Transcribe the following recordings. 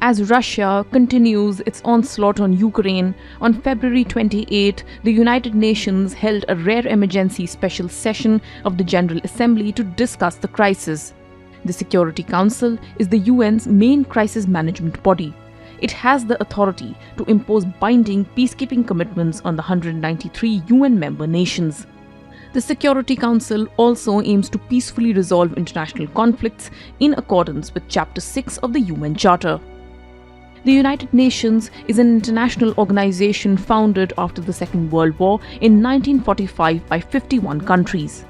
As Russia continues its onslaught on Ukraine, on February 28, the United Nations held a rare emergency special session of the General Assembly to discuss the crisis. The Security Council is the UN's main crisis management body. It has the authority to impose binding peacekeeping commitments on the 193 UN member nations. The Security Council also aims to peacefully resolve international conflicts in accordance with Chapter 6 of the UN Charter. The United Nations is an international organization founded after the Second World War in 1945 by 51 countries.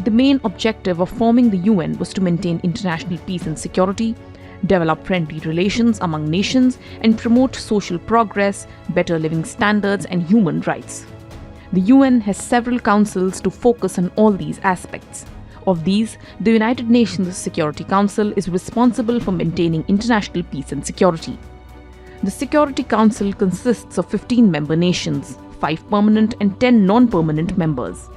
The main objective of forming the UN was to maintain international peace and security, develop friendly relations among nations, and promote social progress, better living standards, and human rights. The UN has several councils to focus on all these aspects. Of these, the United Nations Security Council is responsible for maintaining international peace and security. The Security Council consists of 15 member nations, 5 permanent and 10 non-permanent members.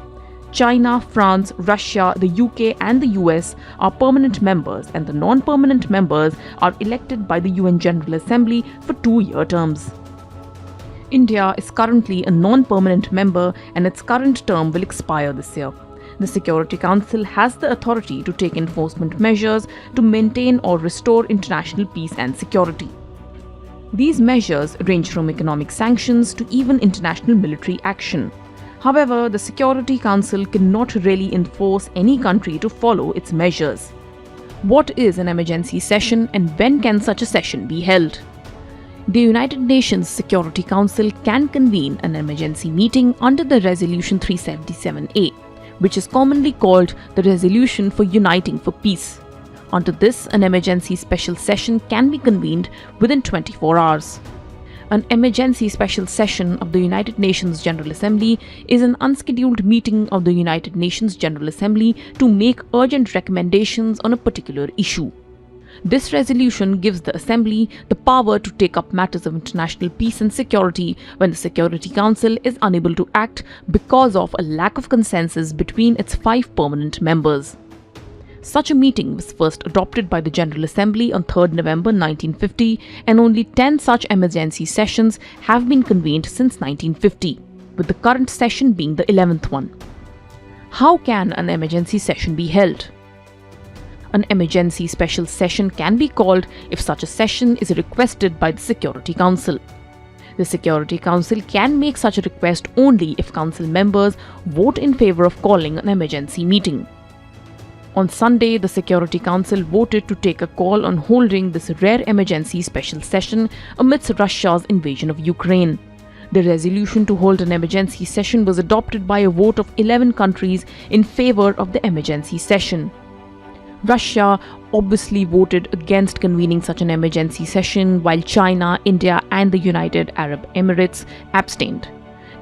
China, France, Russia, the UK and the US are permanent members, and the non-permanent members are elected by the UN General Assembly for 2-year terms. India is currently a non-permanent member and its current term will expire this year. The Security Council has the authority to take enforcement measures to maintain or restore international peace and security. These measures range from economic sanctions to even international military action. However, the Security Council cannot really enforce any country to follow its measures. What is an emergency session and when can such a session be held? The United Nations Security Council can convene an emergency meeting under the Resolution 377A, which is commonly called the Resolution for Uniting for Peace. Under this, an emergency special session can be convened within 24 hours. An emergency special session of the United Nations General Assembly is an unscheduled meeting of the United Nations General Assembly to make urgent recommendations on a particular issue. This resolution gives the Assembly the power to take up matters of international peace and security when the Security Council is unable to act because of a lack of consensus between its 5 permanent members. Such a meeting was first adopted by the General Assembly on 3rd November 1950, and only 10 such emergency sessions have been convened since 1950, with the current session being the 11th one. How can an emergency session be held? An emergency special session can be called if such a session is requested by the Security Council. The Security Council can make such a request only if Council members vote in favor of calling an emergency meeting. On Sunday, the Security Council voted to take a call on holding this rare emergency special session amidst Russia's invasion of Ukraine. The resolution to hold an emergency session was adopted by a vote of 11 countries in favor of the emergency session. Russia obviously voted against convening such an emergency session, while China, India, and the United Arab Emirates abstained.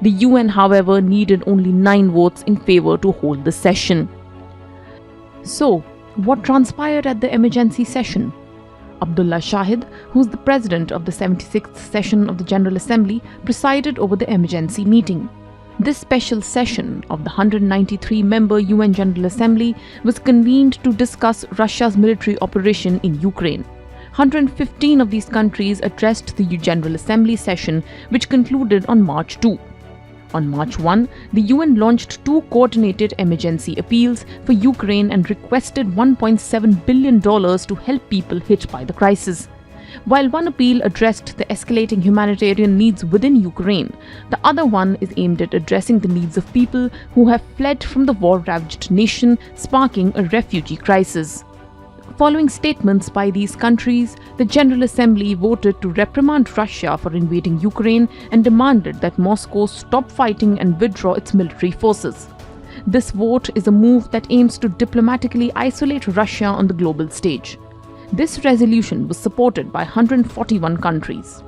The UN, however, needed only 9 votes in favor to hold the session. So, what transpired at the emergency session? Abdullah Shahid, who is the president of the 76th session of the General Assembly, presided over the emergency meeting. This special session of the 193-member UN General Assembly was convened to discuss Russia's military operation in Ukraine. 115 of these countries addressed the General Assembly session, which concluded on March 2. On March 1, the UN launched 2 coordinated emergency appeals for Ukraine and requested $1.7 billion to help people hit by the crisis. While one appeal addressed the escalating humanitarian needs within Ukraine, the other one is aimed at addressing the needs of people who have fled from the war-ravaged nation, sparking a refugee crisis. Following statements by these countries, the General Assembly voted to reprimand Russia for invading Ukraine and demanded that Moscow stop fighting and withdraw its military forces. This vote is a move that aims to diplomatically isolate Russia on the global stage. This resolution was supported by 141 countries.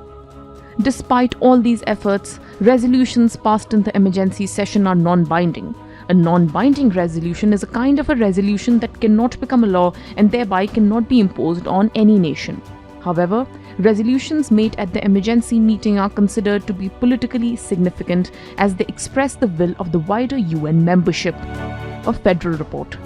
Despite all these efforts, resolutions passed in the emergency session are non-binding. A non-binding resolution is a kind of a resolution that cannot become a law and thereby cannot be imposed on any nation. However, resolutions made at the emergency meeting are considered to be politically significant as they express the will of the wider UN membership. A Federal Report.